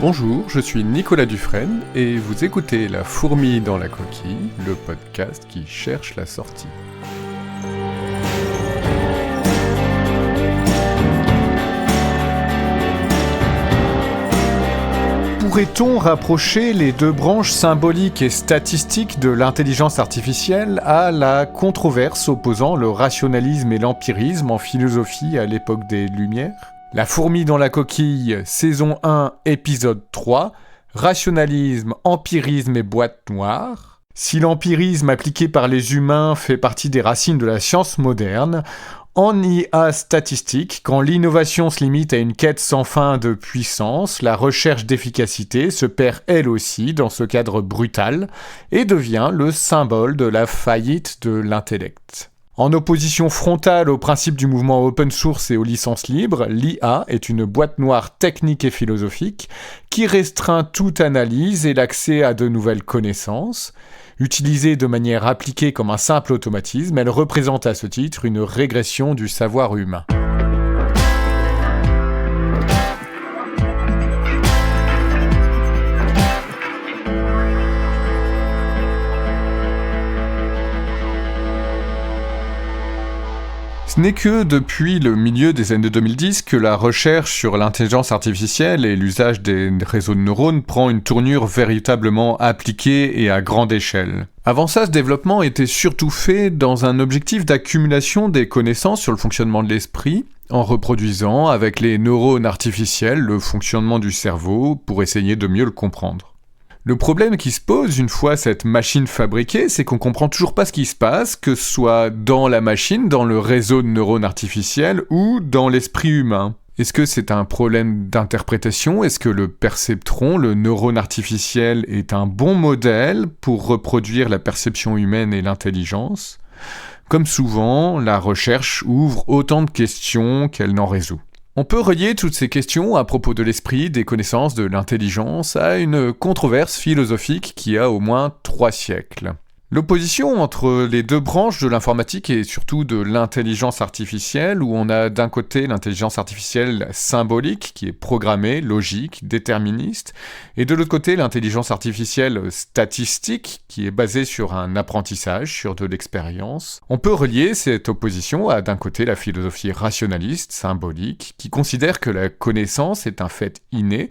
Bonjour, je suis Nicolas Dufresne et vous écoutez La fourmi dans la coquille, le podcast qui cherche la sortie. Pourrait-on rapprocher les deux branches symboliques et statistiques de l'intelligence artificielle à la controverse opposant le rationalisme et l'empirisme en philosophie à l'époque des Lumières ? La fourmi dans la coquille, saison 1, épisode 3, rationalisme, empirisme et boîte noire. Si l'empirisme appliqué par les humains fait partie des racines de la science moderne, en IA statistique, quand l'innovation se limite à une quête sans fin de puissance, la recherche d'efficacité se perd elle aussi dans ce cadre brutal et devient le symbole de la faillite de l'intellect. En opposition frontale au principe du mouvement open source et aux licences libres, l'IA est une boîte noire technique et philosophique qui restreint toute analyse et l'accès à de nouvelles connaissances. Utilisée de manière appliquée comme un simple automatisme, elle représente à ce titre une régression du savoir humain. Ce n'est que depuis le milieu des années 2010 que la recherche sur l'intelligence artificielle et l'usage des réseaux de neurones prend une tournure véritablement appliquée et à grande échelle. Avant ça, ce développement était surtout fait dans un objectif d'accumulation des connaissances sur le fonctionnement de l'esprit, en reproduisant avec les neurones artificiels le fonctionnement du cerveau pour essayer de mieux le comprendre. Le problème qui se pose une fois cette machine fabriquée, c'est qu'on comprend toujours pas ce qui se passe, que ce soit dans la machine, dans le réseau de neurones artificiels ou dans l'esprit humain. Est-ce que c'est un problème d'interprétation ? Est-ce que le perceptron, le neurone artificiel, est un bon modèle pour reproduire la perception humaine et l'intelligence ? Comme souvent, la recherche ouvre autant de questions qu'elle n'en résout. On peut relier toutes ces questions à propos de l'esprit, des connaissances, de l'intelligence à une controverse philosophique qui a au moins 3 siècles. L'opposition entre les deux branches de l'informatique et surtout de l'intelligence artificielle, où on a d'un côté l'intelligence artificielle symbolique, qui est programmée, logique, déterministe, et de l'autre côté l'intelligence artificielle statistique, qui est basée sur un apprentissage, sur de l'expérience. On peut relier cette opposition à d'un côté la philosophie rationaliste, symbolique, qui considère que la connaissance est un fait inné,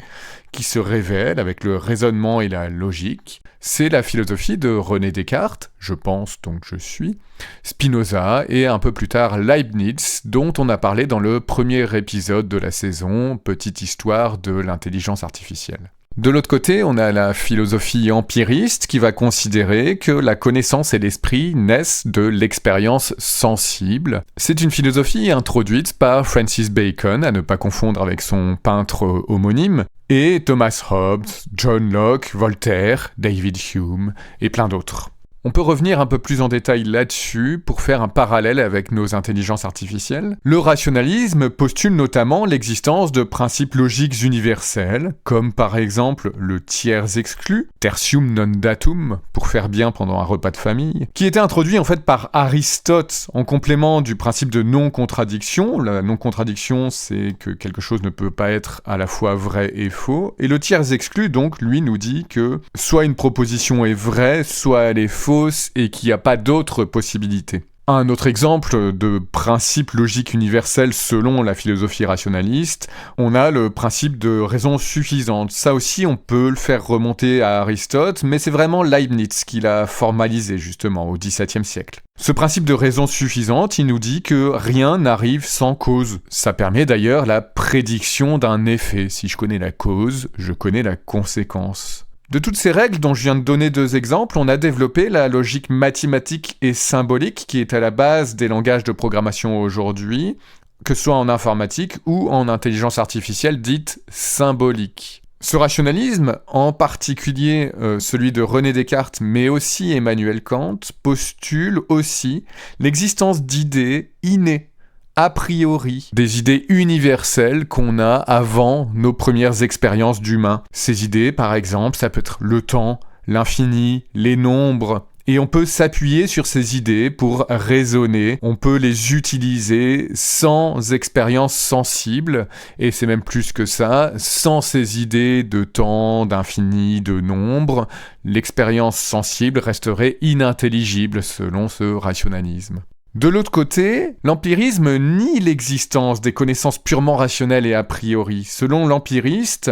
qui se révèle avec le raisonnement et la logique. C'est la philosophie de René Descartes, je pense donc je suis, Spinoza et un peu plus tard Leibniz, dont on a parlé dans le premier épisode de la saison, Petite histoire de l'intelligence artificielle. De l'autre côté, on a la philosophie empiriste qui va considérer que la connaissance et l'esprit naissent de l'expérience sensible. C'est une philosophie introduite par Francis Bacon, à ne pas confondre avec son peintre homonyme, et Thomas Hobbes, John Locke, Voltaire, David Hume et plein d'autres. On peut revenir un peu plus en détail là-dessus pour faire un parallèle avec nos intelligences artificielles. Le rationalisme postule notamment l'existence de principes logiques universels, comme par exemple le tiers exclu, tertium non datum, pour faire bien pendant un repas de famille, qui était introduit en fait par Aristote en complément du principe de non-contradiction. La non-contradiction, c'est que quelque chose ne peut pas être à la fois vrai et faux. Et le tiers exclu, donc, lui nous dit que soit une proposition est vraie, soit elle est fausse, et qu'il n'y a pas d'autre possibilité. Un autre exemple de principe logique universel selon la philosophie rationaliste, on a le principe de raison suffisante. Ça aussi, on peut le faire remonter à Aristote, mais c'est vraiment Leibniz qui l'a formalisé justement au XVIIe siècle. Ce principe de raison suffisante, il nous dit que rien n'arrive sans cause. Ça permet d'ailleurs la prédiction d'un effet. Si je connais la cause, je connais la conséquence. De toutes ces règles dont je viens de donner 2 exemples, on a développé la logique mathématique et symbolique qui est à la base des langages de programmation aujourd'hui, que ce soit en informatique ou en intelligence artificielle dite symbolique. Ce rationalisme, en particulier celui de René Descartes, mais aussi Emmanuel Kant, postule aussi l'existence d'idées innées, a priori, des idées universelles qu'on a avant nos premières expériences d'humains. Ces idées, par exemple, ça peut être le temps, l'infini, les nombres Et on peut s'appuyer sur ces idées pour raisonner, on peut les utiliser sans expérience sensible, et c'est même plus que ça, sans ces idées de temps, d'infini, de nombre, l'expérience sensible resterait inintelligible selon ce rationalisme. De l'autre côté, l'empirisme nie l'existence des connaissances purement rationnelles et a priori. Selon l'empiriste,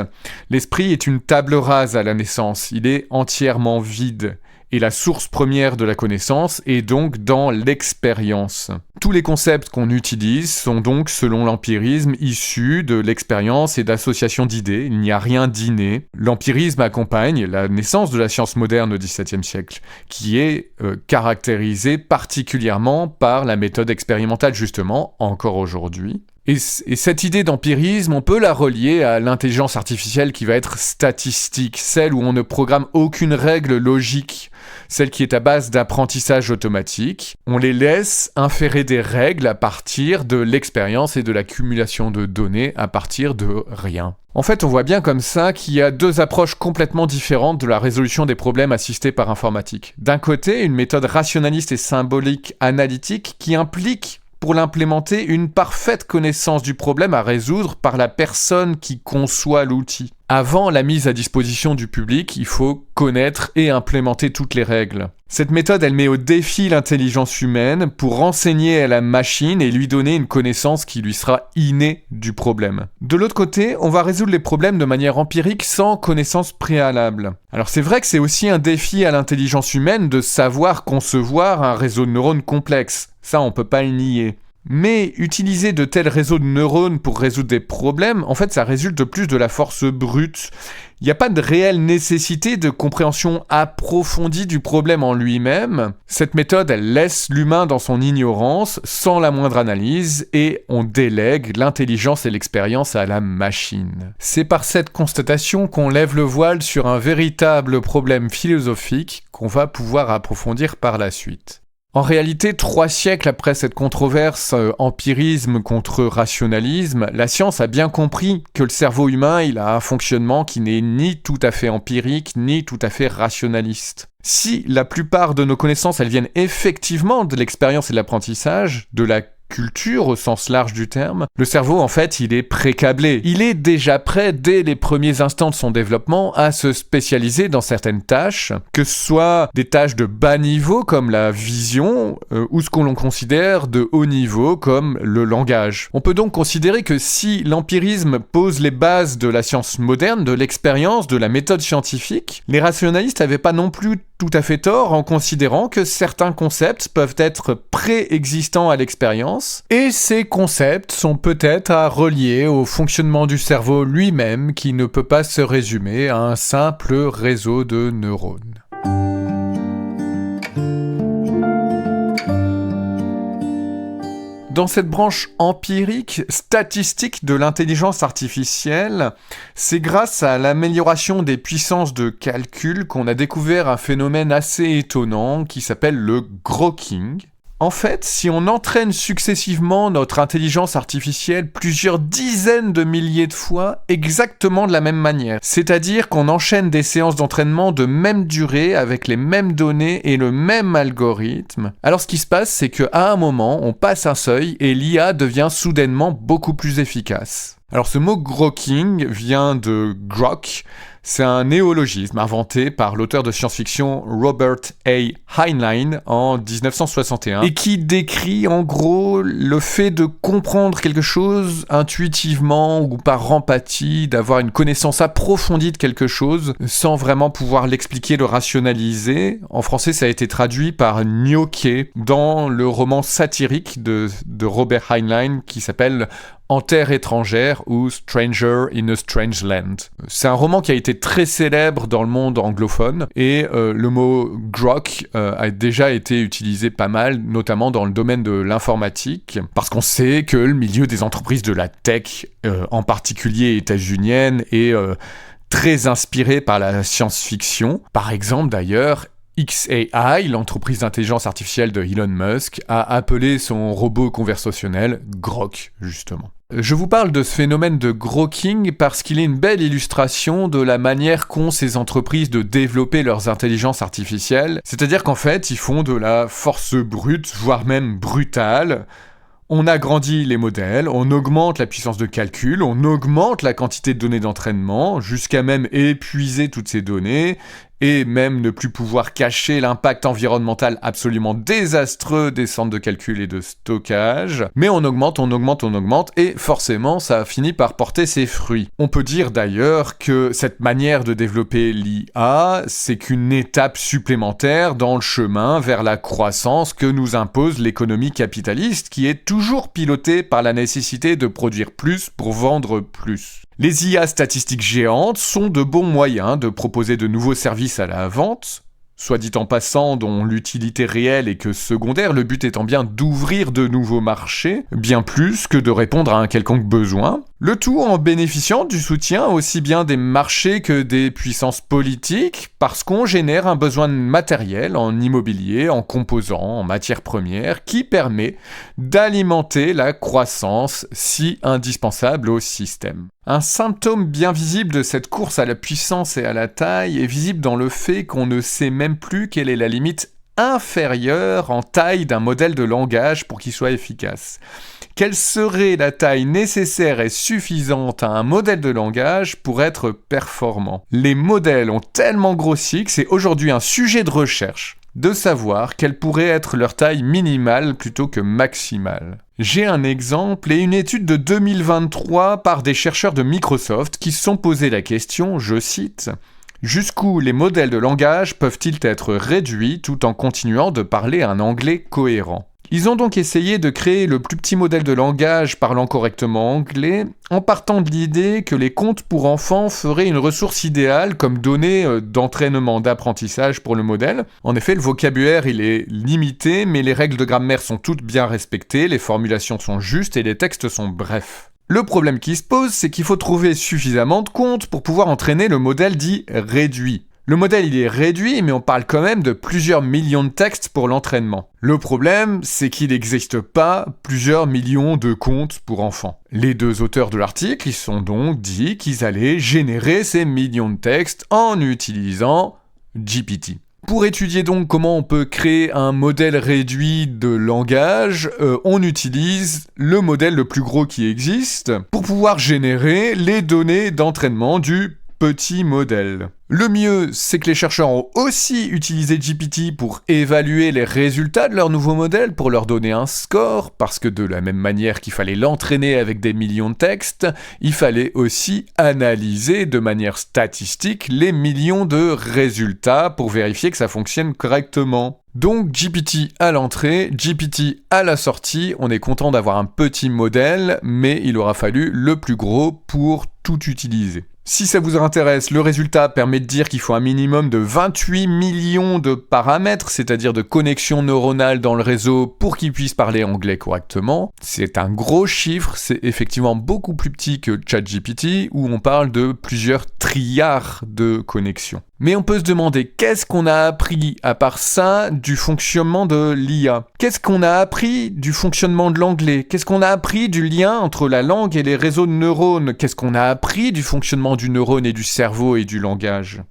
l'esprit est une table rase à la naissance, il est entièrement vide. Et la source première de la connaissance est donc dans l'expérience. Tous les concepts qu'on utilise sont donc, selon l'empirisme, issus de l'expérience et d'associations d'idées. Il n'y a rien d'inné. L'empirisme accompagne la naissance de la science moderne au XVIIe siècle, qui est caractérisée particulièrement par la méthode expérimentale, justement, encore aujourd'hui. Et cette idée d'empirisme, on peut la relier à l'intelligence artificielle qui va être statistique, celle où on ne programme aucune règle logique, celle qui est à base d'apprentissage automatique. On les laisse inférer des règles à partir de l'expérience et de l'accumulation de données à partir de rien. En fait, on voit bien comme ça qu'il y a deux approches complètement différentes de la résolution des problèmes assistés par informatique. D'un côté, une méthode rationaliste et symbolique analytique qui implique pour l'implémenter une parfaite connaissance du problème à résoudre par la personne qui conçoit l'outil. Avant la mise à disposition du public, il faut connaître et implémenter toutes les règles. Cette méthode, elle met au défi l'intelligence humaine pour renseigner à la machine et lui donner une connaissance qui lui sera innée du problème. De l'autre côté, on va résoudre les problèmes de manière empirique sans connaissance préalable. Alors c'est vrai que c'est aussi un défi à l'intelligence humaine de savoir concevoir un réseau de neurones complexe. Ça, on peut pas le nier. Mais utiliser de tels réseaux de neurones pour résoudre des problèmes, en fait, ça résulte plus de la force brute. Il n'y a pas de réelle nécessité de compréhension approfondie du problème en lui-même. Cette méthode, elle laisse l'humain dans son ignorance, sans la moindre analyse, et on délègue l'intelligence et l'expérience à la machine. C'est par cette constatation qu'on lève le voile sur un véritable problème philosophique qu'on va pouvoir approfondir par la suite. En réalité, 3 siècles après cette controverse empirisme contre rationalisme, la science a bien compris que le cerveau humain, il a un fonctionnement qui n'est ni tout à fait empirique, ni tout à fait rationaliste. Si la plupart de nos connaissances, elles viennent effectivement de l'expérience et de l'apprentissage, de la culture au sens large du terme, le cerveau en fait il est pré-câblé. Il est déjà prêt dès les premiers instants de son développement à se spécialiser dans certaines tâches, que ce soit des tâches de bas niveau comme la vision ou ce qu'on considère de haut niveau comme le langage. On peut donc considérer que si l'empirisme pose les bases de la science moderne, de l'expérience, de la méthode scientifique, les rationalistes n'avaient pas non plus tout à fait tort en considérant que certains concepts peuvent être préexistants à l'expérience, et ces concepts sont peut-être à relier au fonctionnement du cerveau lui-même qui ne peut pas se résumer à un simple réseau de neurones. Dans cette branche empirique, statistique de l'intelligence artificielle, c'est grâce à l'amélioration des puissances de calcul qu'on a découvert un phénomène assez étonnant qui s'appelle le grokking. En fait, si on entraîne successivement notre intelligence artificielle plusieurs dizaines de milliers de fois, exactement de la même manière, c'est-à-dire qu'on enchaîne des séances d'entraînement de même durée avec les mêmes données et le même algorithme, alors ce qui se passe, c'est qu'à un moment, on passe un seuil et l'IA devient soudainement beaucoup plus efficace. Alors ce mot grokking vient de grok. C'est un néologisme inventé par l'auteur de science-fiction Robert A. Heinlein en 1961 et qui décrit en gros le fait de comprendre quelque chose intuitivement ou par empathie, d'avoir une connaissance approfondie de quelque chose sans vraiment pouvoir l'expliquer, le rationaliser. En français, ça a été traduit par gnocché dans le roman satirique de Robert Heinlein qui s'appelle En terre étrangère ou Stranger in a Strange Land. C'est un roman qui a été très célèbre dans le monde anglophone et le mot grok a déjà été utilisé pas mal, notamment dans le domaine de l'informatique, parce qu'on sait que le milieu des entreprises de la tech, en particulier états-unienne, est très inspiré par la science-fiction. Par exemple, d'ailleurs, xAI, l'entreprise d'intelligence artificielle de Elon Musk, a appelé son robot conversationnel Grok, justement. Je vous parle de ce phénomène de grokking parce qu'il est une belle illustration de la manière qu'ont ces entreprises de développer leurs intelligences artificielles. C'est-à-dire qu'en fait, ils font de la force brute, voire même brutale. On agrandit les modèles, on augmente la puissance de calcul, on augmente la quantité de données d'entraînement, jusqu'à même épuiser toutes ces données, et même ne plus pouvoir cacher l'impact environnemental absolument désastreux des centres de calcul et de stockage. Mais on augmente, et forcément ça finit par porter ses fruits. On peut dire d'ailleurs que cette manière de développer l'IA, c'est qu'une étape supplémentaire dans le chemin vers la croissance que nous impose l'économie capitaliste, qui est toujours pilotée par la nécessité de produire plus pour vendre plus. Les IA statistiques géantes sont de bons moyens de proposer de nouveaux services à la vente, soit dit en passant dont l'utilité réelle est que secondaire, le but étant bien d'ouvrir de nouveaux marchés, bien plus que de répondre à un quelconque besoin. Le tout en bénéficiant du soutien aussi bien des marchés que des puissances politiques, parce qu'on génère un besoin matériel en immobilier, en composants, en matières premières, qui permet d'alimenter la croissance si indispensable au système. Un symptôme bien visible de cette course à la puissance et à la taille est visible dans le fait qu'on ne sait même plus quelle est la limite inférieure en taille d'un modèle de langage pour qu'il soit efficace. Quelle serait la taille nécessaire et suffisante à un modèle de langage pour être performant ? Les modèles ont tellement grossi que c'est aujourd'hui un sujet de recherche de savoir quelle pourrait être leur taille minimale plutôt que maximale. J'ai un exemple et une étude de 2023 par des chercheurs de Microsoft qui se sont posé la question, je cite, « Jusqu'où les modèles de langage peuvent-ils être réduits tout en continuant de parler un anglais cohérent ?» Ils ont donc essayé de créer le plus petit modèle de langage parlant correctement anglais, en partant de l'idée que les contes pour enfants feraient une ressource idéale comme donnée d'entraînement, d'apprentissage pour le modèle. En effet, le vocabulaire il est limité, mais les règles de grammaire sont toutes bien respectées, les formulations sont justes et les textes sont brefs. Le problème qui se pose, c'est qu'il faut trouver suffisamment de contes pour pouvoir entraîner le modèle dit réduit. Le modèle il est réduit, mais on parle quand même de plusieurs millions de textes pour l'entraînement. Le problème, c'est qu'il n'existe pas plusieurs millions de contes pour enfants. Les deux auteurs de l'article, ils sont donc dit qu'ils allaient générer ces millions de textes en utilisant GPT. Pour étudier donc comment on peut créer un modèle réduit de langage, on utilise le modèle le plus gros qui existe pour pouvoir générer les données d'entraînement du petit modèle. Le mieux, c'est que les chercheurs ont aussi utilisé GPT pour évaluer les résultats de leur nouveau modèle, pour leur donner un score, parce que de la même manière qu'il fallait l'entraîner avec des millions de textes, il fallait aussi analyser de manière statistique les millions de résultats pour vérifier que ça fonctionne correctement. Donc GPT à l'entrée, GPT à la sortie, on est content d'avoir un petit modèle, mais il aura fallu le plus gros pour tout utiliser. Si ça vous intéresse, le résultat permet de dire qu'il faut un minimum de 28 millions de paramètres, c'est-à-dire de connexions neuronales dans le réseau pour qu'il puisse parler anglais correctement. C'est un gros chiffre, c'est effectivement beaucoup plus petit que ChatGPT, où on parle de plusieurs trilliards de connexions. Mais on peut se demander, qu'est-ce qu'on a appris, à part ça, du fonctionnement de l'IA ? Qu'est-ce qu'on a appris du fonctionnement de l'anglais ? Qu'est-ce qu'on a appris du lien entre la langue et les réseaux de neurones ? Qu'est-ce qu'on a appris du fonctionnement du neurone et du cerveau et du langage ?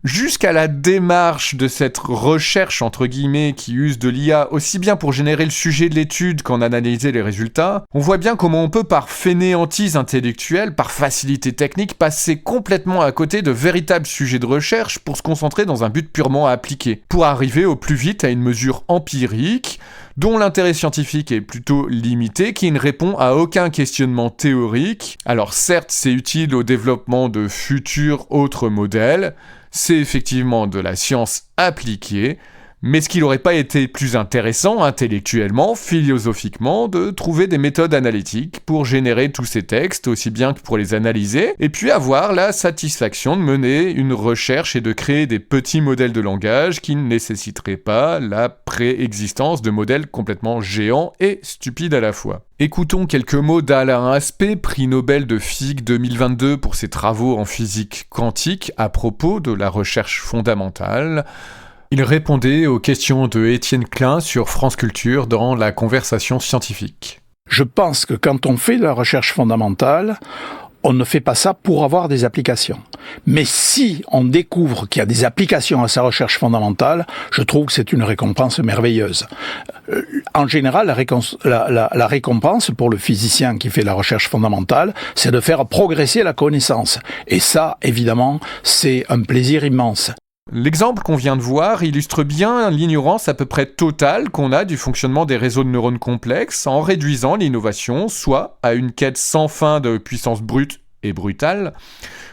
Jusqu'à la démarche de cette recherche, entre guillemets, qui use de l'IA aussi bien pour générer le sujet de l'étude qu'en analyser les résultats, on voit bien comment on peut par fainéantise intellectuelle, par facilité technique, passer complètement à côté de véritables sujets de recherche pour se concentrer dans un but purement appliqué, pour arriver au plus vite à une mesure empirique, dont l'intérêt scientifique est plutôt limité, qui ne répond à aucun questionnement théorique. Alors certes, c'est utile au développement de futurs autres modèles, c'est effectivement de la science appliquée, mais est-ce qu'il n'aurait pas été plus intéressant intellectuellement, philosophiquement, de trouver des méthodes analytiques pour générer tous ces textes, aussi bien que pour les analyser, et puis avoir la satisfaction de mener une recherche et de créer des petits modèles de langage qui ne nécessiteraient pas la préexistence de modèles complètement géants et stupides à la fois. Écoutons quelques mots d'Alain Aspect, prix Nobel de physique 2022 pour ses travaux en physique quantique à propos de la recherche fondamentale. Il répondait aux questions de Étienne Klein sur France Culture dans la conversation scientifique. Je pense que quand on fait de la recherche fondamentale, on ne fait pas ça pour avoir des applications. Mais si on découvre qu'il y a des applications à sa recherche fondamentale, je trouve que c'est une récompense merveilleuse. En général, la récompense pour le physicien qui fait la recherche fondamentale, c'est de faire progresser la connaissance. Et ça, évidemment, c'est un plaisir immense. L'exemple qu'on vient de voir illustre bien l'ignorance à peu près totale qu'on a du fonctionnement des réseaux de neurones complexes en réduisant l'innovation soit à une quête sans fin de puissance brute et brutale,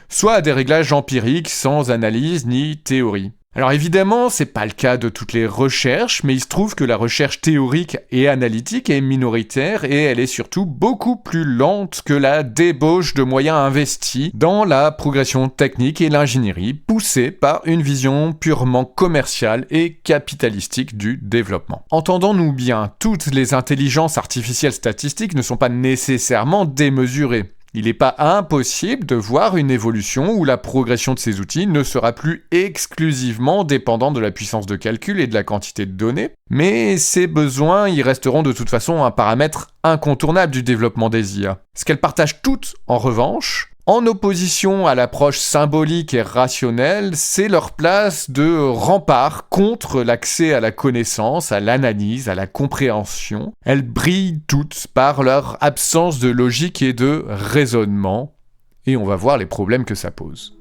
soit à des réglages empiriques sans analyse ni théorie. Alors évidemment, c'est pas le cas de toutes les recherches, mais il se trouve que la recherche théorique et analytique est minoritaire et elle est surtout beaucoup plus lente que la débauche de moyens investis dans la progression technique et l'ingénierie poussée par une vision purement commerciale et capitalistique du développement. Entendons-nous bien, toutes les intelligences artificielles statistiques ne sont pas nécessairement démesurées. Il n'est pas impossible de voir une évolution où la progression de ces outils ne sera plus exclusivement dépendante de la puissance de calcul et de la quantité de données, mais ces besoins y resteront de toute façon un paramètre incontournable du développement des IA. Ce qu'elles partagent toutes, en revanche, en opposition à l'approche symbolique et rationnelle, c'est leur place de rempart contre l'accès à la connaissance, à l'analyse, à la compréhension. Elles brillent toutes par leur absence de logique et de raisonnement, et on va voir les problèmes que ça pose.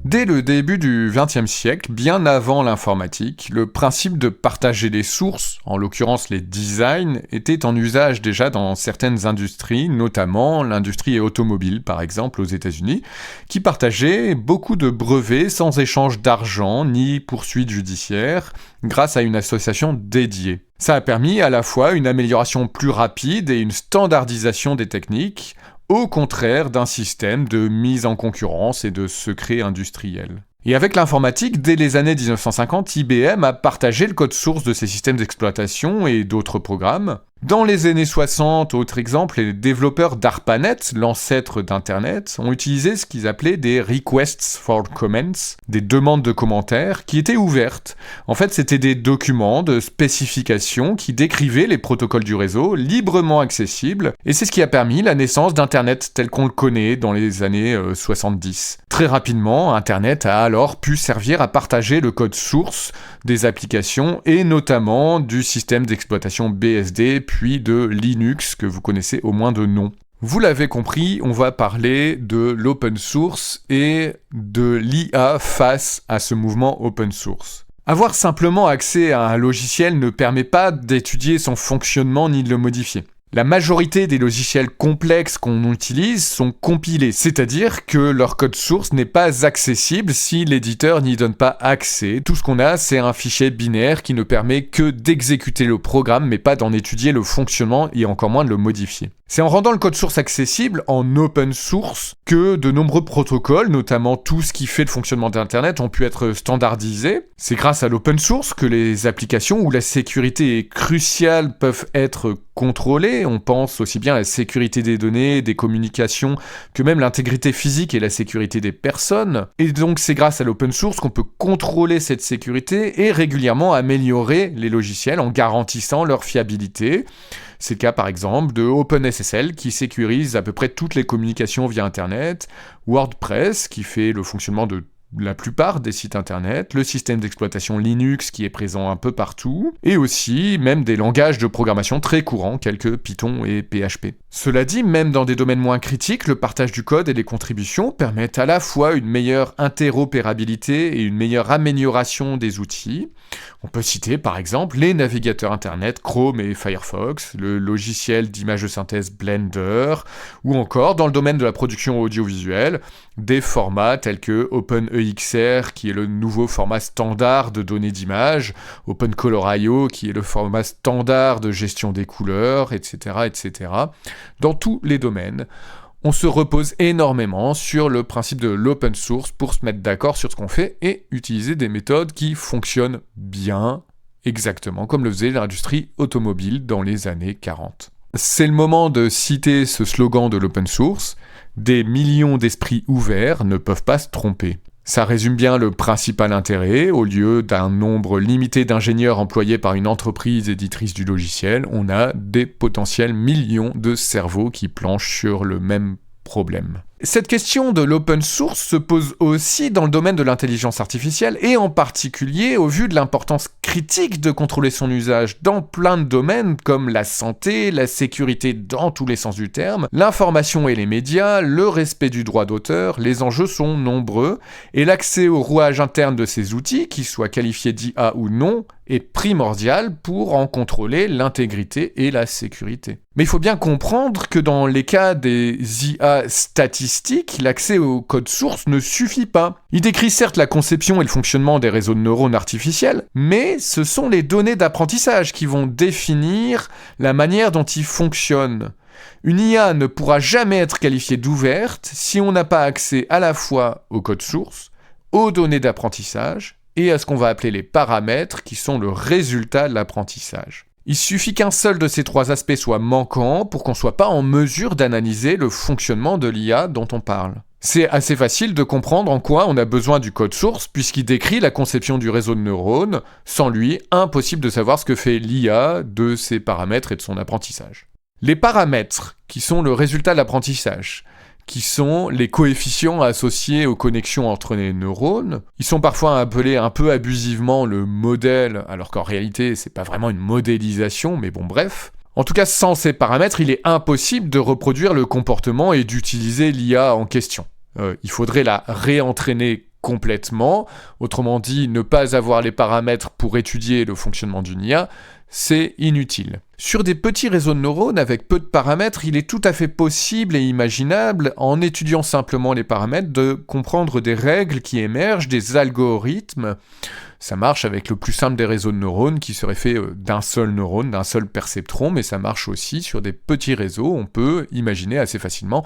Dès le début du XXe siècle, bien avant l'informatique, le principe de partager les sources, en l'occurrence les designs, était en usage déjà dans certaines industries, notamment l'industrie automobile par exemple aux États-Unis, qui partageait beaucoup de brevets sans échange d'argent ni poursuite judiciaire, grâce à une association dédiée. Ça a permis à la fois une amélioration plus rapide et une standardisation des techniques, au contraire d'un système de mise en concurrence et de secret industriel. Et avec l'informatique, dès les années 1950, IBM a partagé le code source de ses systèmes d'exploitation et d'autres programmes. Dans les années 60, autre exemple, les développeurs d'ARPANET, l'ancêtre d'Internet, ont utilisé ce qu'ils appelaient des requests for comments, des demandes de commentaires, qui étaient ouvertes. En fait, c'était des documents de spécifications qui décrivaient les protocoles du réseau, librement accessibles, et c'est ce qui a permis la naissance d'Internet tel qu'on le connaît dans les années 70. Très rapidement, Internet a alors pu servir à partager le code source des applications, et notamment du système d'exploitation BSD, puis de Linux, que vous connaissez au moins de nom. Vous l'avez compris, on va parler de l'open source et de l'IA face à ce mouvement open source. Avoir simplement accès à un logiciel ne permet pas d'étudier son fonctionnement ni de le modifier. La majorité des logiciels complexes qu'on utilise sont compilés, c'est-à-dire que leur code source n'est pas accessible si l'éditeur n'y donne pas accès. Tout ce qu'on a, c'est un fichier binaire qui ne permet que d'exécuter le programme, mais pas d'en étudier le fonctionnement et encore moins de le modifier. C'est en rendant le code source accessible en open source que de nombreux protocoles, notamment tout ce qui fait le fonctionnement d'Internet, ont pu être standardisés. C'est grâce à l'open source que les applications où la sécurité est cruciale peuvent être contrôlées. On pense aussi bien à la sécurité des données, des communications, que même l'intégrité physique et la sécurité des personnes. Et donc c'est grâce à l'open source qu'on peut contrôler cette sécurité et régulièrement améliorer les logiciels en garantissant leur fiabilité. C'est le cas par exemple de OpenSSL qui sécurise à peu près toutes les communications via Internet, WordPress qui fait le fonctionnement de la plupart des sites internet, le système d'exploitation Linux qui est présent un peu partout, et aussi même des langages de programmation très courants, quelques Python et PHP. Cela dit, même dans des domaines moins critiques, le partage du code et les contributions permettent à la fois une meilleure interopérabilité et une meilleure amélioration des outils. On peut citer par exemple les navigateurs internet Chrome et Firefox, le logiciel d'image de synthèse Blender, ou encore dans le domaine de la production audiovisuelle, des formats tels que OpenEXR qui est le nouveau format standard de données d'image, OpenColor.io qui est le format standard de gestion des couleurs, etc., etc. Dans tous les domaines, on se repose énormément sur le principe de l'open source pour se mettre d'accord sur ce qu'on fait et utiliser des méthodes qui fonctionnent bien, exactement comme le faisait l'industrie automobile dans les années 40. C'est le moment de citer ce slogan de l'open source, « Des millions d'esprits ouverts ne peuvent pas se tromper ». Ça résume bien le principal intérêt. Au lieu d'un nombre limité d'ingénieurs employés par une entreprise éditrice du logiciel, on a des potentiels millions de cerveaux qui planchent sur le même problème. Cette question de l'open source se pose aussi dans le domaine de l'intelligence artificielle et en particulier au vu de l'importance critique de contrôler son usage dans plein de domaines comme la santé, la sécurité dans tous les sens du terme, l'information et les médias, le respect du droit d'auteur. Les enjeux sont nombreux et l'accès au rouage interne de ces outils, qu'ils soient qualifiés d'IA ou non, est primordial pour en contrôler l'intégrité et la sécurité. Mais il faut bien comprendre que dans les cas des IA statistiques, l'accès au code source ne suffit pas. Il décrit certes la conception et le fonctionnement des réseaux de neurones artificiels, mais ce sont les données d'apprentissage qui vont définir la manière dont ils fonctionnent. Une IA ne pourra jamais être qualifiée d'ouverte si on n'a pas accès à la fois au code source, aux données d'apprentissage et à ce qu'on va appeler les paramètres qui sont le résultat de l'apprentissage. Il suffit qu'un seul de ces trois aspects soit manquant pour qu'on ne soit pas en mesure d'analyser le fonctionnement de l'IA dont on parle. C'est assez facile de comprendre en quoi on a besoin du code source puisqu'il décrit la conception du réseau de neurones. Sans lui, impossible de savoir ce que fait l'IA de ses paramètres et de son apprentissage. Les paramètres, qui sont le résultat de l'apprentissage, qui sont les coefficients associés aux connexions entre les neurones. Ils sont parfois appelés un peu abusivement le modèle, alors qu'en réalité, c'est pas vraiment une modélisation, mais bon, bref. En tout cas, sans ces paramètres, il est impossible de reproduire le comportement et d'utiliser l'IA en question. Il faudrait la réentraîner complètement, autrement dit, ne pas avoir les paramètres pour étudier le fonctionnement d'une IA, c'est inutile. Sur des petits réseaux de neurones avec peu de paramètres, il est tout à fait possible et imaginable, en étudiant simplement les paramètres, de comprendre des règles qui émergent, des algorithmes. Ça marche avec le plus simple des réseaux de neurones qui serait fait d'un seul neurone, d'un seul perceptron, mais ça marche aussi sur des petits réseaux. On peut imaginer assez facilement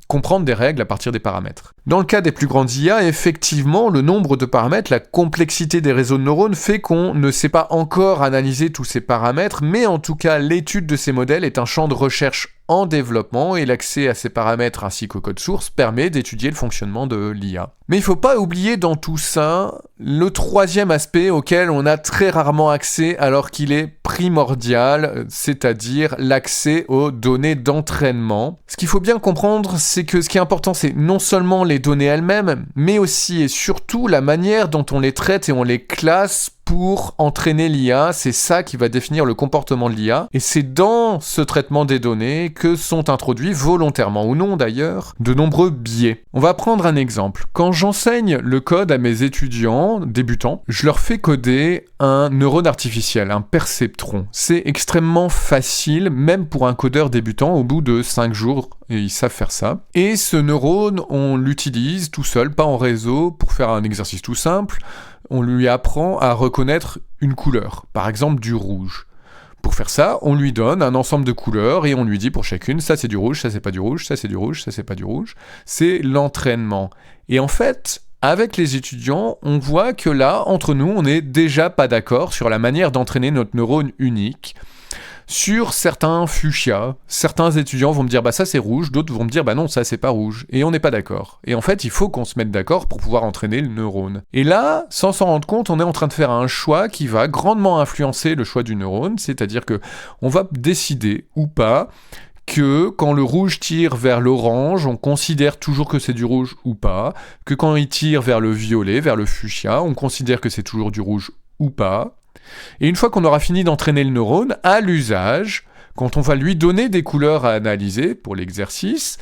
comprendre des règles à partir des paramètres. Dans le cas des plus grandes IA, effectivement, le nombre de paramètres, la complexité des réseaux de neurones fait qu'on ne sait pas encore analyser tous ces paramètres, mais en tout cas, l'étude de ces modèles est un champ de recherche en développement et l'accès à ces paramètres ainsi qu'au code source permet d'étudier le fonctionnement de l'IA. Mais il ne faut pas oublier dans tout ça le troisième aspect auquel on a très rarement accès alors qu'il est primordial, c'est-à-dire l'accès aux données d'entraînement. Ce qu'il faut bien comprendre, c'est que ce qui est important, c'est non seulement les données elles-mêmes, mais aussi et surtout la manière dont on les traite et on les classe pour entraîner l'IA. C'est ça qui va définir le comportement de l'IA. Et c'est dans ce traitement des données que sont introduits, volontairement ou non d'ailleurs, de nombreux biais. On va prendre un exemple. Quand j'enseigne le code à mes étudiants débutants, je leur fais coder un neurone artificiel, un perceptron. C'est extrêmement facile, même pour un codeur débutant, au bout de 5 jours, et ils savent faire ça. Et ce neurone, on l'utilise tout seul, pas en réseau, pour faire un exercice tout simple. On lui apprend à reconnaître une couleur, par exemple du rouge. Pour faire ça, on lui donne un ensemble de couleurs et on lui dit pour chacune, ça c'est du rouge, ça c'est pas du rouge, ça c'est du rouge, ça c'est pas du rouge. C'est l'entraînement. Et en fait, avec les étudiants, on voit que là, entre nous, on n'est déjà pas d'accord sur la manière d'entraîner notre neurone unique. Sur certains fuchsias, certains étudiants vont me dire « bah ça c'est rouge », d'autres vont me dire « bah non, ça c'est pas rouge ». Et on n'est pas d'accord. Et en fait, il faut qu'on se mette d'accord pour pouvoir entraîner le neurone. Et là, sans s'en rendre compte, on est en train de faire un choix qui va grandement influencer le choix du neurone, c'est-à-dire que on va décider ou pas que quand le rouge tire vers l'orange, on considère toujours que c'est du rouge ou pas, que quand il tire vers le violet, vers le fuchsia, on considère que c'est toujours du rouge ou pas. Et une fois qu'on aura fini d'entraîner le neurone, à l'usage, quand on va lui donner des couleurs à analyser pour l'exercice,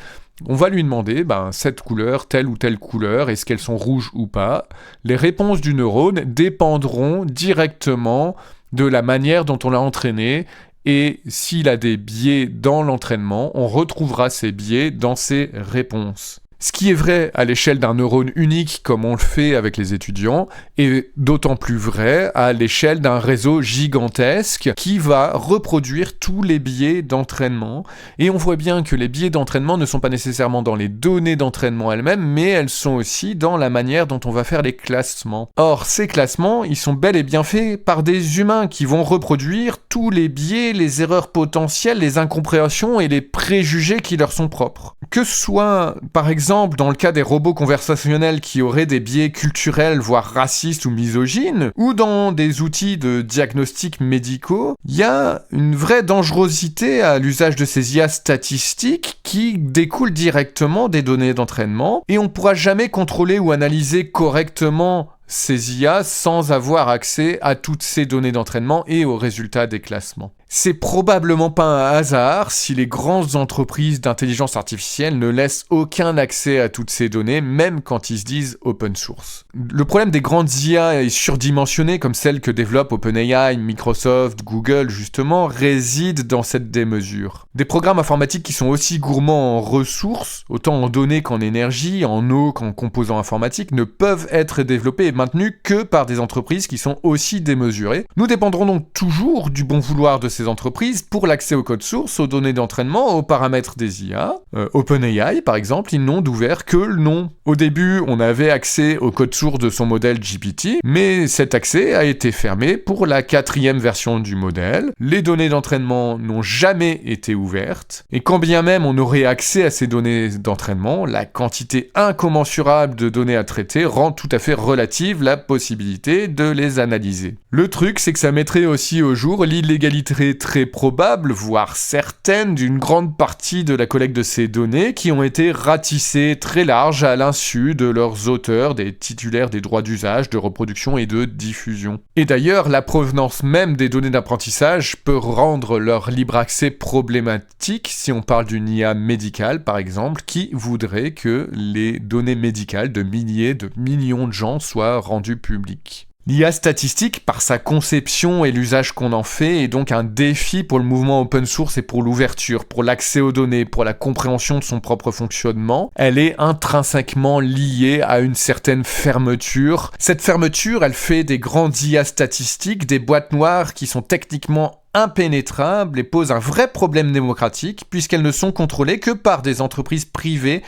on va lui demander, cette couleur, telle ou telle couleur, est-ce qu'elles sont rouges ou pas? Les réponses du neurone dépendront directement de la manière dont on l'a entraîné, et s'il a des biais dans l'entraînement, on retrouvera ces biais dans ses réponses. Ce qui est vrai à l'échelle d'un neurone unique comme on le fait avec les étudiants, est d'autant plus vrai à l'échelle d'un réseau gigantesque qui va reproduire tous les biais d'entraînement. Et on voit bien que les biais d'entraînement ne sont pas nécessairement dans les données d'entraînement elles-mêmes, mais elles sont aussi dans la manière dont on va faire les classements. Or, ces classements, ils sont bel et bien faits par des humains qui vont reproduire tous les biais, les erreurs potentielles, les incompréhensions et les préjugés qui leur sont propres. Que ce soit, par exemple, dans le cas des robots conversationnels qui auraient des biais culturels, voire racistes ou misogynes, ou dans des outils de diagnostic médicaux, il y a une vraie dangerosité à l'usage de ces IA statistiques qui découlent directement des données d'entraînement, et on ne pourra jamais contrôler ou analyser correctement ces IA sans avoir accès à toutes ces données d'entraînement et aux résultats des classements. C'est probablement pas un hasard si les grandes entreprises d'intelligence artificielle ne laissent aucun accès à toutes ces données, même quand ils se disent open source. Le problème des grandes IA surdimensionnées, comme celles que développent OpenAI, Microsoft, Google justement, réside dans cette démesure. Des programmes informatiques qui sont aussi gourmands en ressources, autant en données qu'en énergie, en eau qu'en composants informatiques, ne peuvent être développés et maintenus que par des entreprises qui sont aussi démesurées. Nous dépendrons donc toujours du bon vouloir de ces entreprises pour l'accès au code source, aux données d'entraînement, aux paramètres des IA. OpenAI, par exemple, ils n'ont ouvert que le nom. Au début, on avait accès au code source de son modèle GPT, mais cet accès a été fermé pour la 4e version du modèle. Les données d'entraînement n'ont jamais été ouvertes, et quand bien même on aurait accès à ces données d'entraînement, la quantité incommensurable de données à traiter rend tout à fait relative la possibilité de les analyser. Le truc, c'est que ça mettrait aussi au jour l'illégalité très probable, voire certaine, d'une grande partie de la collecte de ces données qui ont été ratissées très large à l'insu de leurs auteurs, des titulaires des droits d'usage, de reproduction et de diffusion. Et d'ailleurs, la provenance même des données d'apprentissage peut rendre leur libre accès problématique si on parle d'une IA médicale, par exemple, qui voudrait que les données médicales de milliers, de millions de gens soient rendues publiques. L'IA statistique, par sa conception et l'usage qu'on en fait, est donc un défi pour le mouvement open source et pour l'ouverture, pour l'accès aux données, pour la compréhension de son propre fonctionnement. Elle est intrinsèquement liée à une certaine fermeture. Cette fermeture, elle fait des grandes IA statistiques, des boîtes noires qui sont techniquement impénétrables et posent un vrai problème démocratique, puisqu'elles ne sont contrôlées que par des entreprises privées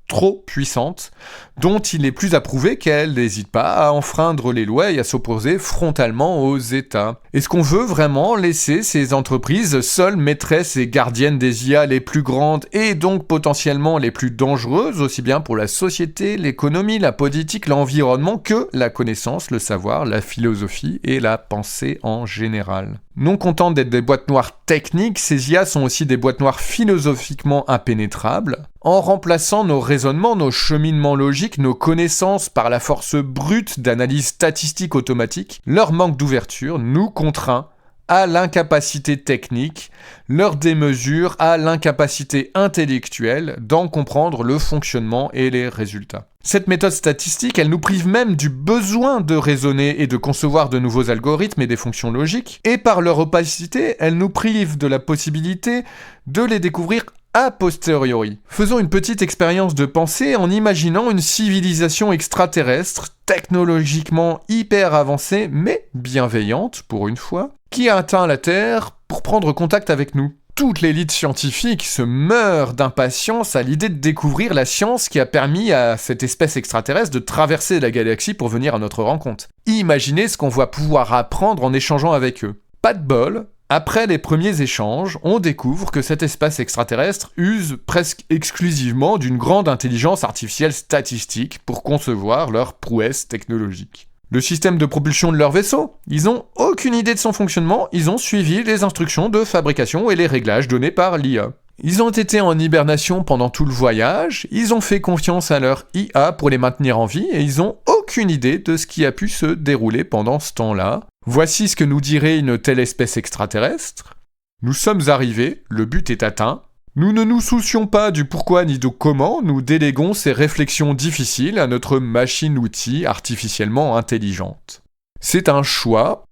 trop puissantes, dont il est plus à prouver qu'elles n'hésitent pas à enfreindre les lois et à s'opposer frontalement aux États. Est-ce qu'on veut vraiment laisser ces entreprises seules maîtresses et gardiennes des IA les plus grandes et donc potentiellement les plus dangereuses, aussi bien pour la société, l'économie, la politique, l'environnement que la connaissance, le savoir, la philosophie et la pensée en général? Non contentes d'être des boîtes noires techniques, ces IA sont aussi des boîtes noires philosophiquement impénétrables. En remplaçant nos raisonnements, nos cheminements logiques, nos connaissances par la force brute d'analyse statistique automatique, leur manque d'ouverture nous contraint à l'incapacité technique, leur démesure à l'incapacité intellectuelle d'en comprendre le fonctionnement et les résultats. Cette méthode statistique, elle nous prive même du besoin de raisonner et de concevoir de nouveaux algorithmes et des fonctions logiques, et par leur opacité, elle nous prive de la possibilité de les découvrir a posteriori. Faisons une petite expérience de pensée en imaginant une civilisation extraterrestre, technologiquement hyper avancée, mais bienveillante, pour une fois, qui a atteint la Terre pour prendre contact avec nous. Toute l'élite scientifique se meurt d'impatience à l'idée de découvrir la science qui a permis à cette espèce extraterrestre de traverser la galaxie pour venir à notre rencontre. Imaginez ce qu'on va pouvoir apprendre en échangeant avec eux. Pas de bol, après les premiers échanges, on découvre que cet espace extraterrestre use presque exclusivement d'une grande intelligence artificielle statistique pour concevoir leurs prouesses technologiques. Le système de propulsion de leur vaisseau, ils n'ont aucune idée de son fonctionnement, ils ont suivi les instructions de fabrication et les réglages donnés par l'IA. Ils ont été en hibernation pendant tout le voyage, ils ont fait confiance à leur IA pour les maintenir en vie et ils n'ont aucune idée de ce qui a pu se dérouler pendant ce temps-là. Voici ce que nous dirait une telle espèce extraterrestre. Nous sommes arrivés, le but est atteint. Nous ne nous soucions pas du pourquoi ni du comment, nous déléguons ces réflexions difficiles à notre machine-outil artificiellement intelligente. C'est un choix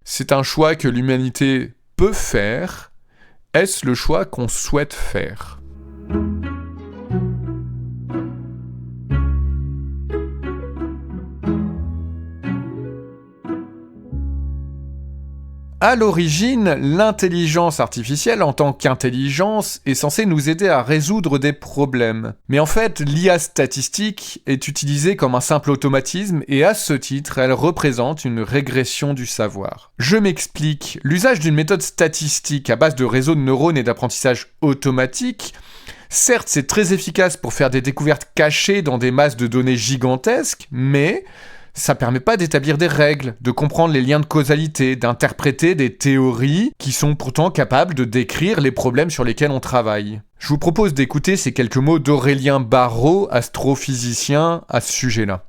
que l'humanité peut faire. Est-ce le choix qu'on souhaite faire ? À l'origine, l'intelligence artificielle en tant qu'intelligence est censée nous aider à résoudre des problèmes. Mais en fait, l'IA statistique est utilisée comme un simple automatisme et à ce titre, elle représente une régression du savoir. Je m'explique. L'usage d'une méthode statistique à base de réseaux de neurones et d'apprentissage automatique, certes, c'est très efficace pour faire des découvertes cachées dans des masses de données gigantesques, mais ça permet pas d'établir des règles, de comprendre les liens de causalité, d'interpréter des théories qui sont pourtant capables de décrire les problèmes sur lesquels on travaille. Je vous propose d'écouter ces quelques mots d'Aurélien Barraud, astrophysicien, à ce sujet-là.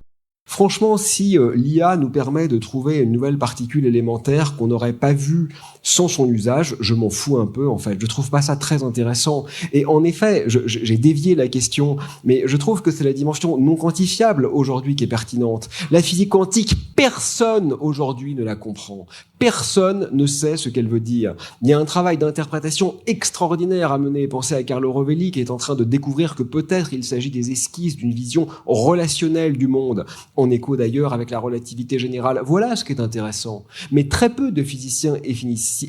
Franchement, si l'IA nous permet de trouver une nouvelle particule élémentaire qu'on n'aurait pas vue sans son usage, je m'en fous un peu en fait. Je trouve pas ça très intéressant. Et en effet, j'ai dévié la question, mais je trouve que c'est la dimension non quantifiable aujourd'hui qui est pertinente. La physique quantique, personne aujourd'hui ne la comprend. Personne ne sait ce qu'elle veut dire. Il y a un travail d'interprétation extraordinaire à mener. Pensez à Carlo Rovelli qui est en train de découvrir que peut-être il s'agit des esquisses d'une vision relationnelle du monde, en écho d'ailleurs avec la relativité générale. Voilà ce qui est intéressant. Mais très peu de physiciens et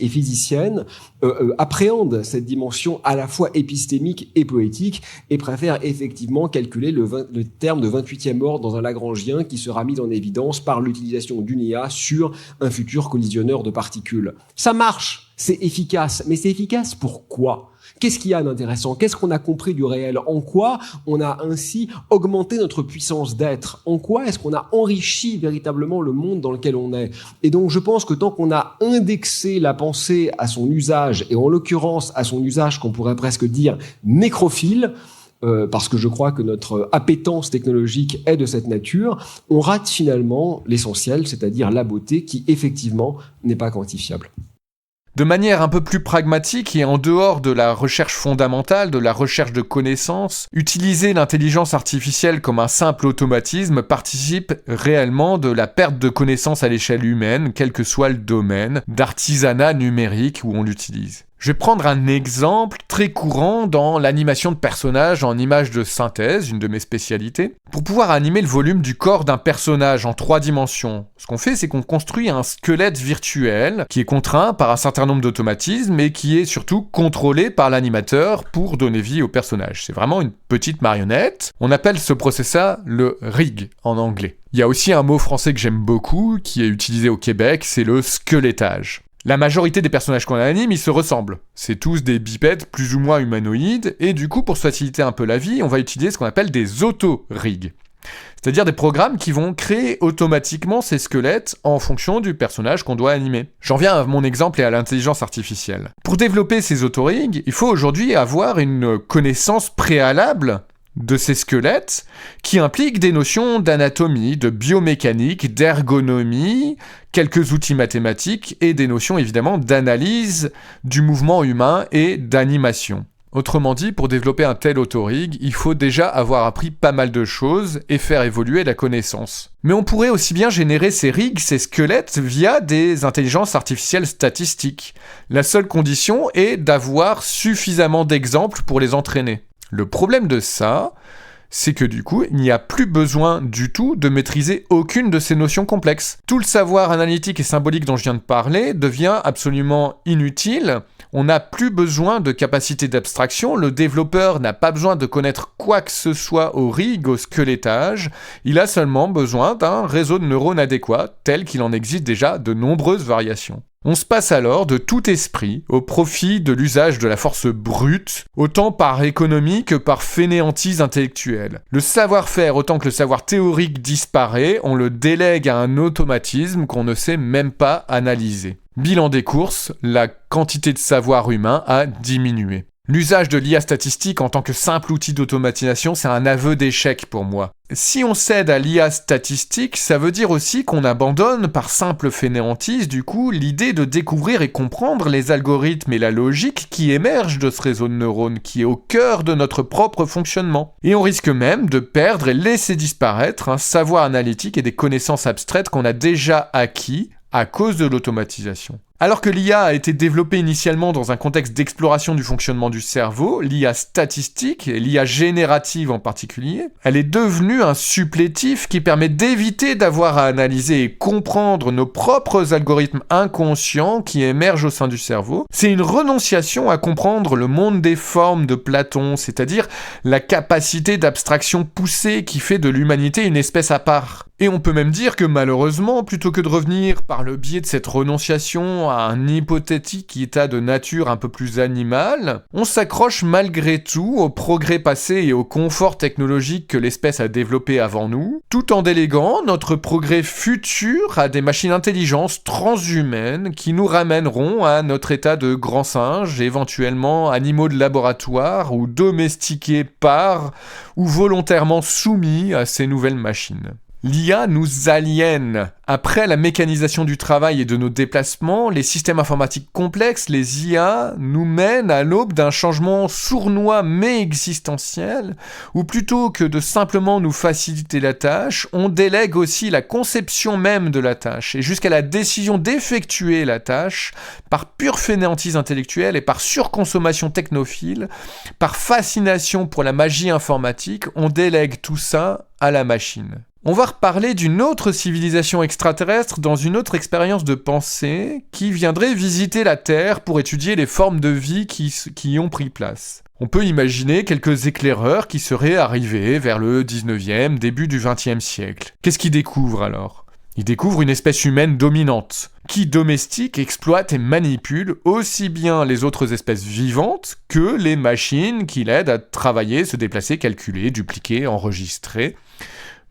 physiciennes appréhendent cette dimension à la fois épistémique et poétique et préfèrent effectivement calculer le terme de 28e ordre dans un lagrangien qui sera mis en évidence par l'utilisation d'une IA sur un futur collisionneur de particules. Ça marche, c'est efficace, mais c'est efficace pour quoi ? Qu'est-ce qu'il y a d'intéressant ? Qu'est-ce qu'on a compris du réel ? En quoi on a ainsi augmenté notre puissance d'être ? En quoi est-ce qu'on a enrichi véritablement le monde dans lequel on est ? Et donc je pense que tant qu'on a indexé la pensée à son usage, et en l'occurrence à son usage qu'on pourrait presque dire nécrophile, parce que je crois que notre appétence technologique est de cette nature, on rate finalement l'essentiel, c'est-à-dire la beauté qui effectivement n'est pas quantifiable. De manière un peu plus pragmatique et en dehors de la recherche fondamentale, de la recherche de connaissances, utiliser l'intelligence artificielle comme un simple automatisme participe réellement de la perte de connaissances à l'échelle humaine, quel que soit le domaine d'artisanat numérique où on l'utilise. Je vais prendre un exemple très courant dans l'animation de personnages en images de synthèse, une de mes spécialités. Pour pouvoir animer le volume du corps d'un personnage en 3 dimensions, ce qu'on fait, c'est qu'on construit un squelette virtuel qui est contraint par un certain nombre d'automatismes et qui est surtout contrôlé par l'animateur pour donner vie au personnage. C'est vraiment une petite marionnette. On appelle ce processus le rig en anglais. Il y a aussi un mot français que j'aime beaucoup, qui est utilisé au Québec, c'est le squelettage. La majorité des personnages qu'on anime, ils se ressemblent. C'est tous des bipèdes plus ou moins humanoïdes, et du coup, pour se faciliter un peu la vie, on va utiliser ce qu'on appelle des auto-rigs. C'est-à-dire des programmes qui vont créer automatiquement ces squelettes en fonction du personnage qu'on doit animer. J'en viens à mon exemple et à l'intelligence artificielle. Pour développer ces auto-rigs, il faut aujourd'hui avoir une connaissance préalable de ces squelettes qui impliquent des notions d'anatomie, de biomécanique, d'ergonomie, quelques outils mathématiques et des notions évidemment d'analyse du mouvement humain et d'animation. Autrement dit, pour développer un tel autorig, il faut déjà avoir appris pas mal de choses et faire évoluer la connaissance. Mais on pourrait aussi bien générer ces rigs, ces squelettes, via des intelligences artificielles statistiques. La seule condition est d'avoir suffisamment d'exemples pour les entraîner. Le problème de ça, c'est que du coup, il n'y a plus besoin du tout de maîtriser aucune de ces notions complexes. Tout le savoir analytique et symbolique dont je viens de parler devient absolument inutile. On n'a plus besoin de capacité d'abstraction, le développeur n'a pas besoin de connaître quoi que ce soit au rig, au squelettage, il a seulement besoin d'un réseau de neurones adéquat, tel qu'il en existe déjà de nombreuses variations. On se passe alors de tout esprit au profit de l'usage de la force brute, autant par économie que par fainéantise intellectuelle. Le savoir-faire autant que le savoir théorique disparaît, on le délègue à un automatisme qu'on ne sait même pas analyser. Bilan des courses, la quantité de savoir humain a diminué. L'usage de l'IA statistique en tant que simple outil d'automatisation, c'est un aveu d'échec pour moi. Si on cède à l'IA statistique, ça veut dire aussi qu'on abandonne, par simple fainéantise du coup, l'idée de découvrir et comprendre les algorithmes et la logique qui émergent de ce réseau de neurones, qui est au cœur de notre propre fonctionnement. Et on risque même de perdre et laisser disparaître un savoir analytique et des connaissances abstraites qu'on a déjà acquis à cause de l'automatisation. Alors que l'IA a été développée initialement dans un contexte d'exploration du fonctionnement du cerveau, l'IA statistique, et l'IA générative en particulier, elle est devenue un supplétif qui permet d'éviter d'avoir à analyser et comprendre nos propres algorithmes inconscients qui émergent au sein du cerveau. C'est une renonciation à comprendre le monde des formes de Platon, c'est-à-dire la capacité d'abstraction poussée qui fait de l'humanité une espèce à part. Et on peut même dire que malheureusement, plutôt que de revenir par le biais de cette renonciation à un hypothétique état de nature un peu plus animal, on s'accroche malgré tout au progrès passé et au confort technologique que l'espèce a développé avant nous, tout en déléguant notre progrès futur à des machines intelligentes transhumaines qui nous ramèneront à notre état de grand singe, éventuellement animaux de laboratoire ou domestiqués par ou volontairement soumis à ces nouvelles machines. L'IA nous aliène. Après la mécanisation du travail et de nos déplacements, les systèmes informatiques complexes, les IA, nous mènent à l'aube d'un changement sournois mais existentiel, où plutôt que de simplement nous faciliter la tâche, on délègue aussi la conception même de la tâche, et jusqu'à la décision d'effectuer la tâche, par pure fainéantise intellectuelle et par surconsommation technophile, par fascination pour la magie informatique, on délègue tout ça à la machine. On va reparler d'une autre civilisation extraterrestre dans une autre expérience de pensée qui viendrait visiter la Terre pour étudier les formes de vie qui y ont pris place. On peut imaginer quelques éclaireurs qui seraient arrivés vers le 19e, début du 20e siècle. Qu'est-ce qu'ils découvrent alors ? Ils découvrent une espèce humaine dominante, qui domestique, exploite et manipule aussi bien les autres espèces vivantes que les machines qui l'aident à travailler, se déplacer, calculer, dupliquer, enregistrer.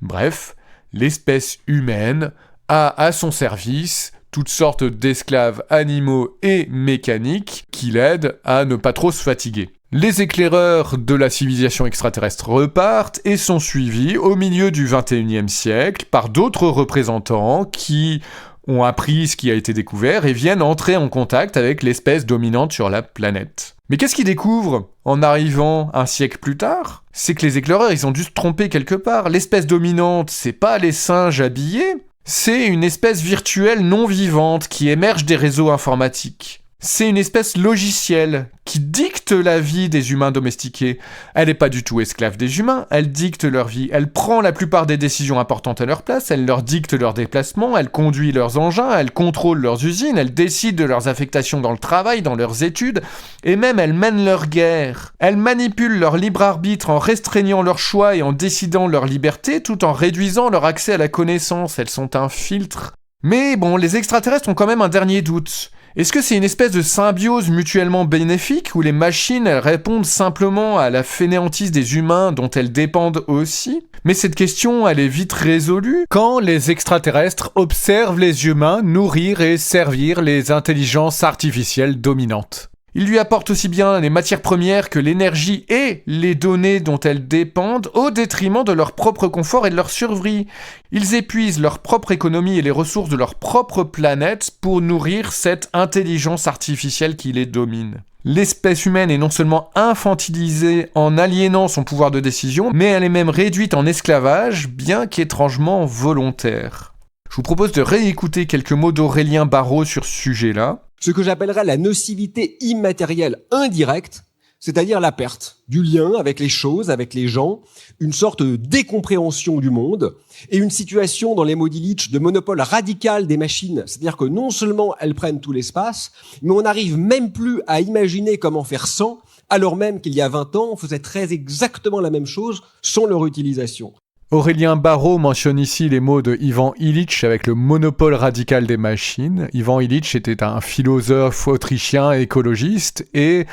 Bref, l'espèce humaine a à son service toutes sortes d'esclaves animaux et mécaniques qui l'aident à ne pas trop se fatiguer. Les éclaireurs de la civilisation extraterrestre repartent et sont suivis au milieu du 21e siècle par d'autres représentants qui ont appris ce qui a été découvert et viennent entrer en contact avec l'espèce dominante sur la planète. Mais qu'est-ce qu'ils découvrent en arrivant un siècle plus tard ? C'est que les éclaireurs, ils ont dû se tromper quelque part. L'espèce dominante, c'est pas les singes habillés, c'est une espèce virtuelle non vivante qui émerge des réseaux informatiques. C'est une espèce logicielle qui dicte la vie des humains domestiqués. Elle n'est pas du tout esclave des humains, elle dicte leur vie. Elle prend la plupart des décisions importantes à leur place, elle leur dicte leurs déplacements, elle conduit leurs engins, elle contrôle leurs usines, elle décide de leurs affectations dans le travail, dans leurs études, et même elle mène leur guerre. Elle manipule leur libre arbitre en restreignant leurs choix et en décidant leur liberté, tout en réduisant leur accès à la connaissance. Elles sont un filtre. Mais bon, les extraterrestres ont quand même un dernier doute. Est-ce que c'est une espèce de symbiose mutuellement bénéfique où les machines elles répondent simplement à la fainéantise des humains dont elles dépendent aussi ? Mais cette question elle est vite résolue quand les extraterrestres observent les humains nourrir et servir les intelligences artificielles dominantes. Ils lui apportent aussi bien les matières premières que l'énergie et les données dont elles dépendent au détriment de leur propre confort et de leur survie. Ils épuisent leur propre économie et les ressources de leur propre planète pour nourrir cette intelligence artificielle qui les domine. L'espèce humaine est non seulement infantilisée en aliénant son pouvoir de décision, mais elle est même réduite en esclavage, bien qu'étrangement volontaire. Je vous propose de réécouter quelques mots d'Aurélien Barraud sur ce sujet-là. Ce que j'appellerais la nocivité immatérielle indirecte, c'est-à-dire la perte du lien avec les choses, avec les gens, une sorte de décompréhension du monde et une situation, dans les mots d'Illich, de monopole radical des machines. C'est-à-dire que non seulement elles prennent tout l'espace, mais on n'arrive même plus à imaginer comment faire sans, alors même qu'il y a 20 ans, on faisait très exactement la même chose sans leur utilisation. Aurélien Barraud mentionne ici les mots de Ivan Illich avec le monopole radical des machines. Ivan Illich était un philosophe autrichien écologiste et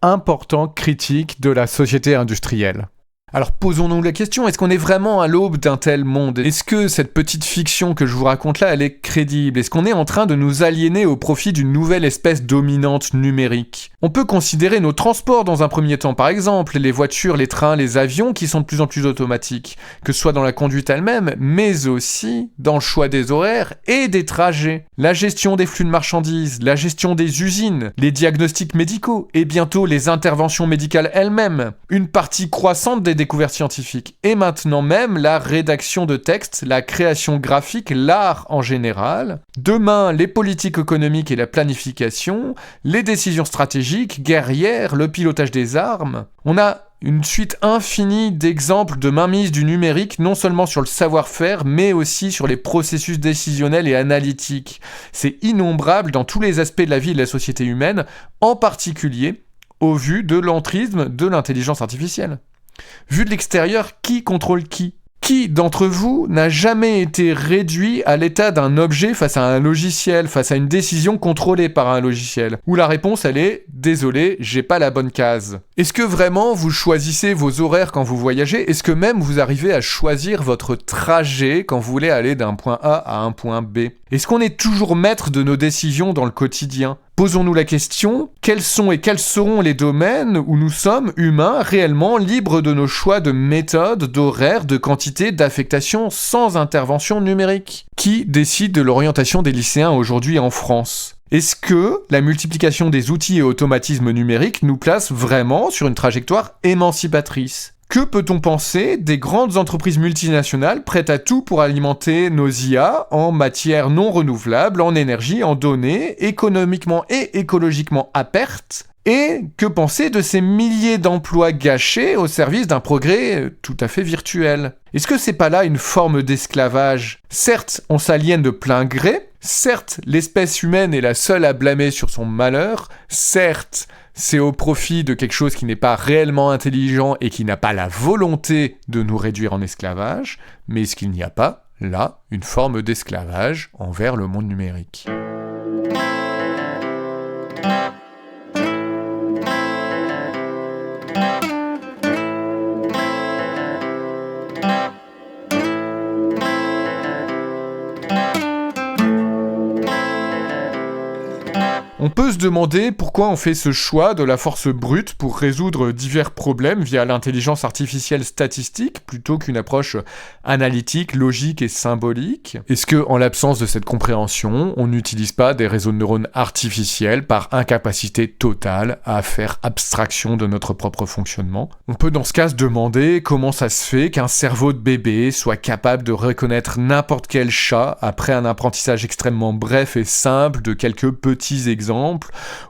important critique de la société industrielle. Alors posons-nous la question, est-ce qu'on est vraiment à l'aube d'un tel monde ? Est-ce que cette petite fiction que je vous raconte là, elle est crédible ? Est-ce qu'on est en train de nous aliéner au profit d'une nouvelle espèce dominante numérique ? On peut considérer nos transports dans un premier temps, par exemple, les voitures, les trains, les avions qui sont de plus en plus automatiques, que ce soit dans la conduite elle-même, mais aussi dans le choix des horaires et des trajets, la gestion des flux de marchandises, la gestion des usines, les diagnostics médicaux et bientôt les interventions médicales elles-mêmes. Une partie croissante des découvertes scientifiques, et maintenant même la rédaction de textes, la création graphique, l'art en général. Demain, les politiques économiques et la planification, les décisions stratégiques, guerrières, le pilotage des armes. On a une suite infinie d'exemples de mainmise du numérique, non seulement sur le savoir-faire, mais aussi sur les processus décisionnels et analytiques. C'est innombrable dans tous les aspects de la vie et de la société humaine, en particulier au vu de l'entrisme de l'intelligence artificielle. Vu de l'extérieur, qui contrôle qui ? Qui d'entre vous n'a jamais été réduit à l'état d'un objet face à un logiciel, face à une décision contrôlée par un logiciel ? Où la réponse, elle est « Désolé, j'ai pas la bonne case ». Est-ce que vraiment vous choisissez vos horaires quand vous voyagez ? Est-ce que même vous arrivez à choisir votre trajet quand vous voulez aller d'un point A à un point B ? Est-ce qu'on est toujours maître de nos décisions dans le quotidien ? Posons-nous la question, quels sont et quels seront les domaines où nous sommes, humains, réellement libres de nos choix de méthode, d'horaire, de quantité, d'affectation sans intervention numérique ? Qui décide de l'orientation des lycéens aujourd'hui en France ? Est-ce que la multiplication des outils et automatismes numériques nous place vraiment sur une trajectoire émancipatrice ? Que peut-on penser des grandes entreprises multinationales prêtes à tout pour alimenter nos IA en matières non renouvelables, en énergie, en données, économiquement et écologiquement à perte ? Et que penser de ces milliers d'emplois gâchés au service d'un progrès tout à fait virtuel ? Est-ce que c'est pas là une forme d'esclavage ? Certes, on s'aliène de plein gré, certes, l'espèce humaine est la seule à blâmer sur son malheur, certes, c'est au profit de quelque chose qui n'est pas réellement intelligent et qui n'a pas la volonté de nous réduire en esclavage, mais est-ce qu'il n'y a pas, là, une forme d'esclavage envers le monde numérique ? On peut se demander pourquoi on fait ce choix de la force brute pour résoudre divers problèmes via l'intelligence artificielle statistique plutôt qu'une approche analytique, logique et symbolique. Est-ce que, en l'absence de cette compréhension, on n'utilise pas des réseaux de neurones artificiels par incapacité totale à faire abstraction de notre propre fonctionnement ? On peut dans ce cas se demander comment ça se fait qu'un cerveau de bébé soit capable de reconnaître n'importe quel chat après un apprentissage extrêmement bref et simple de quelques petits exemples,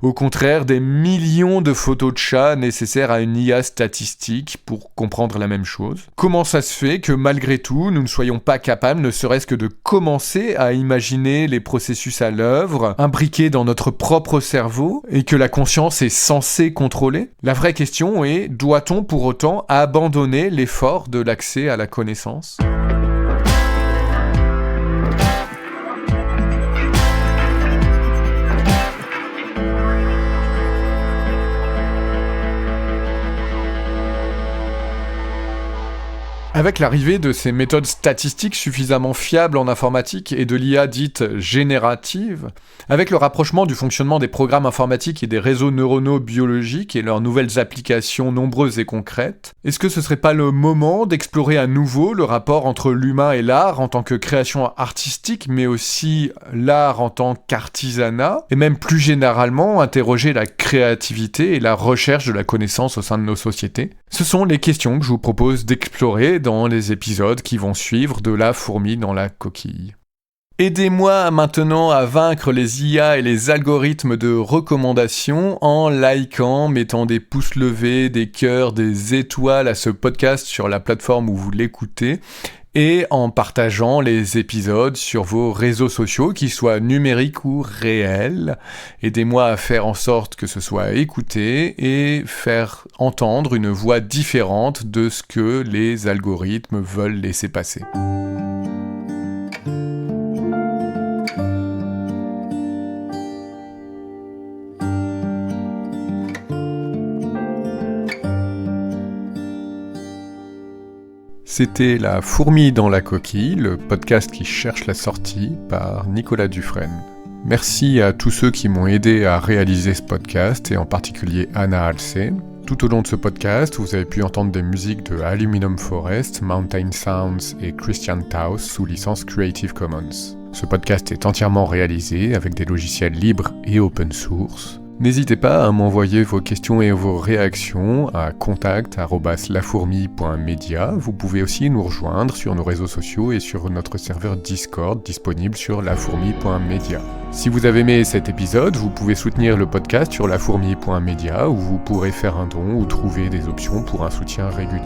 au contraire des millions de photos de chats nécessaires à une IA statistique pour comprendre la même chose. Comment ça se fait que malgré tout, nous ne soyons pas capables, ne serait-ce que de commencer à imaginer les processus à l'œuvre, imbriqués dans notre propre cerveau, et que la conscience est censée contrôler ? La vraie question est, doit-on pour autant abandonner l'effort de l'accès à la connaissance ? Avec l'arrivée de ces méthodes statistiques suffisamment fiables en informatique et de l'IA dite générative, avec le rapprochement du fonctionnement des programmes informatiques et des réseaux neuronaux biologiques et leurs nouvelles applications nombreuses et concrètes, est-ce que ce serait pas le moment d'explorer à nouveau le rapport entre l'humain et l'art en tant que création artistique, mais aussi l'art en tant qu'artisanat, et même plus généralement interroger la créativité et la recherche de la connaissance au sein de nos sociétés ? Ce sont les questions que je vous propose d'explorer dans les épisodes qui vont suivre de La fourmi dans la coquille. Aidez-moi maintenant à vaincre les IA et les algorithmes de recommandation en likant, mettant des pouces levés, des cœurs, des étoiles à ce podcast sur la plateforme où vous l'écoutez et en partageant les épisodes sur vos réseaux sociaux, qu'ils soient numériques ou réels. Aidez-moi à faire en sorte que ce soit écouté et faire entendre une voix différente de ce que les algorithmes veulent laisser passer. C'était La fourmi dans la coquille, le podcast qui cherche la sortie par Nicolas Dufresne. Merci à tous ceux qui m'ont aidé à réaliser ce podcast et en particulier Anna Halsey. Tout au long de ce podcast, vous avez pu entendre des musiques de Aluminum Forest, Mountain Sounds et Christian Taus sous licence Creative Commons. Ce podcast est entièrement réalisé avec des logiciels libres et open source. N'hésitez pas à m'envoyer vos questions et vos réactions à contact@lafourmi.media. Vous pouvez aussi nous rejoindre sur nos réseaux sociaux et sur notre serveur Discord disponible sur lafourmi.media. Si vous avez aimé cet épisode, vous pouvez soutenir le podcast sur lafourmi.media où vous pourrez faire un don ou trouver des options pour un soutien régulier.